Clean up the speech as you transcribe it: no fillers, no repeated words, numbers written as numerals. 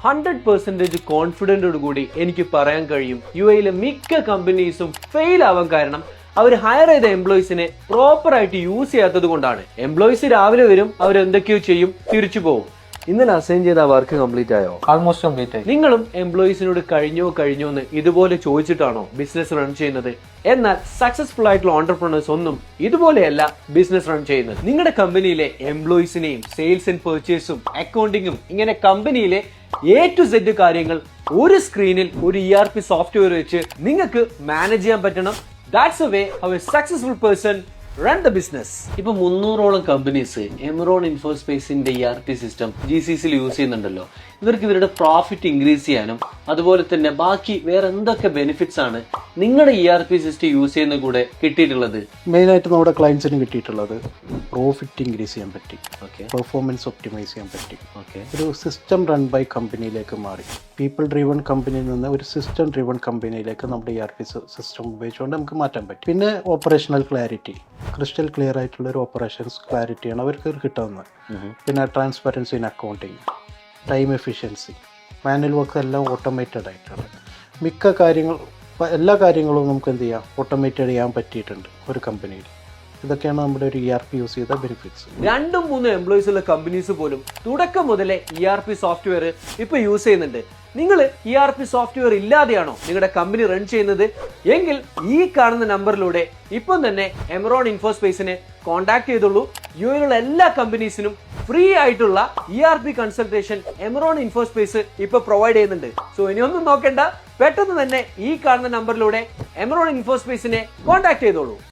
100% കോൺഫിഡൻറ്റോട് കൂടി എനിക്ക് പറയാൻ കഴിയും UAE മിക്ക കമ്പനീസും ഫെയിൽ ആവാൻ കാരണം അവർ ഹയർ ചെയ്ത എംപ്ലോയീസിനെ പ്രോപ്പർ ആയിട്ട് യൂസ് ചെയ്യാത്തത് കൊണ്ടാണ്. എംപ്ലോയീസ് രാവിലെ വരും, അവർ എന്തൊക്കെയോ ചെയ്യും, തിരിച്ചു പോകും. ഇന്നലെ അസൈൻ ചെയ്ത വർക്ക് കംപ്ലീറ്റ് ആയോ? ആൾമോസ്റ്റ് കംപ്ലീറ്റ് ആയി. നിങ്ങളും എംപ്ലോയീസിനോട് കഴിഞ്ഞോ എന്ന് ഇതുപോലെ ചോദിച്ചിട്ടാണോ ബിസിനസ് റൺ ചെയ്യുന്നത്? എന്നാൽ സക്സസ്ഫുൾ ആയിട്ടുള്ള ഓണ്ടർപ്രണേഴ്സ് ഒന്നും ഇതുപോലെയല്ല ബിസിനസ് റൺ ചെയ്യുന്നത്. നിങ്ങളുടെ കമ്പനിയിലെ എംപ്ലോയീസിനെയും സെയിൽസ് ആൻഡ് പർച്ചേസും അക്കൗണ്ടിങ്ങും ഇങ്ങനെ കമ്പനിയിലെ A to Z കാര്യങ്ങൾ ഒരു സ്ക്രീനിൽ ഒരു ERP സോഫ്റ്റ്വെയർ വെച്ച് നിങ്ങൾക്ക് മാനേജ് ചെയ്യാൻ പറ്റണം. That's a way how a successful person run the business. ഇപ്പൊ 300ഓളം കമ്പനീസ് എമറോൺ ഇൻഫോസ്പേസിന്റെ ERP സിസ്റ്റം GCCയിൽ യൂസ് ചെയ്യുന്നുണ്ടല്ലോ. ഇവർക്ക് ഇവരുടെ പ്രോഫിറ്റ് ഇൻക്രീസ് ചെയ്യാനും അതുപോലെ തന്നെ ബാക്കി വേറെ എന്തൊക്കെ ബെനിഫിറ്റ്സ് ആണ് നിങ്ങളുടെ ERP സിസ്റ്റം യൂസ് ചെയ്യുന്ന കൂടെ കിട്ടിയിട്ടുള്ളത്? മെയിനായിട്ട് നമ്മുടെ ക്ലയൻസിന് കിട്ടിയിട്ടുള്ളത് പ്രോഫിറ്റ് ഇൻക്രീസ് ചെയ്യാൻ പറ്റി, പെർഫോമൻസ് ഒപ്റ്റിമൈസ് ചെയ്യാൻ പറ്റി. ഒരു സിസ്റ്റം റൺ ബൈ കമ്പനിയിലേക്ക് മാറി. പീപ്പിൾ ഡ്രിവൺ കമ്പനിയിൽ നിന്ന് ഒരു സിസ്റ്റം ഡ്രിവൺ കമ്പനിയിലേക്ക് നമ്മുടെ ERP സിസ്റ്റം ഉപയോഗിച്ചുകൊണ്ട് നമുക്ക് മാറ്റാൻ പറ്റും. പിന്നെ ഓപ്പറേഷണൽ ക്ലാരിറ്റി, ക്രിസ്റ്റൽ ക്ലിയർ ആയിട്ടുള്ള ഒരു ഓപ്പറേഷൻസ് ക്ലാരിറ്റിയാണ് അവർക്ക് കിട്ടുന്നത്. പിന്നെ transparency in accounting, time efficiency, manual work എല്ലാം ഓട്ടോമേറ്റഡ് ആയിട്ടാണ്. മിക്ക കാര്യങ്ങൾ എല്ലാ കാര്യങ്ങളും നമുക്ക് എന്ത് ചെയ്യാം, ഓട്ടോമേറ്റഡ് ചെയ്യാൻ പറ്റിയിട്ടുണ്ട് ഒരു കമ്പനിയിൽ. ഇതൊക്കെയാണ് നമ്മുടെ ഒരു ERP യൂസ് ചെയ്ത ബെനിഫിറ്റ്സ്. 2-3 എംപ്ലോയീസ് ഉള്ള കമ്പനീസ് പോലും തുടക്കം മുതലേ ERP സോഫ്റ്റ്വെയർ ഇപ്പൊ യൂസ് ചെയ്യുന്നുണ്ട്. നിങ്ങൾ ERP സോഫ്റ്റ്വെയർ ഇല്ലാതെയാണോ നിങ്ങളുടെ കമ്പനി റൺ ചെയ്യുന്നത്? എങ്കിൽ ഈ കാണുന്ന നമ്പറിലൂടെ ഇപ്പം തന്നെ എമറോൺ ഇൻഫോസ്പേസിനെ കോൺടാക്ട് ചെയ്തോളൂ. UAEയിലുള്ള എല്ലാ കമ്പനീസിനും ഫ്രീ ആയിട്ടുള്ള ERP കൺസൾട്ടേഷൻ എമറോൺ ഇൻഫോസ്പേസ് ഇപ്പൊ പ്രൊവൈഡ് ചെയ്യുന്നുണ്ട്. സോ ഇനിയൊന്നും നോക്കണ്ട, പെട്ടെന്ന് തന്നെ ഈ കാണുന്ന നമ്പറിലൂടെ എമറോൺ ഇൻഫോസ്പേസിനെ കോൺടാക്ട് ചെയ്തോളൂ.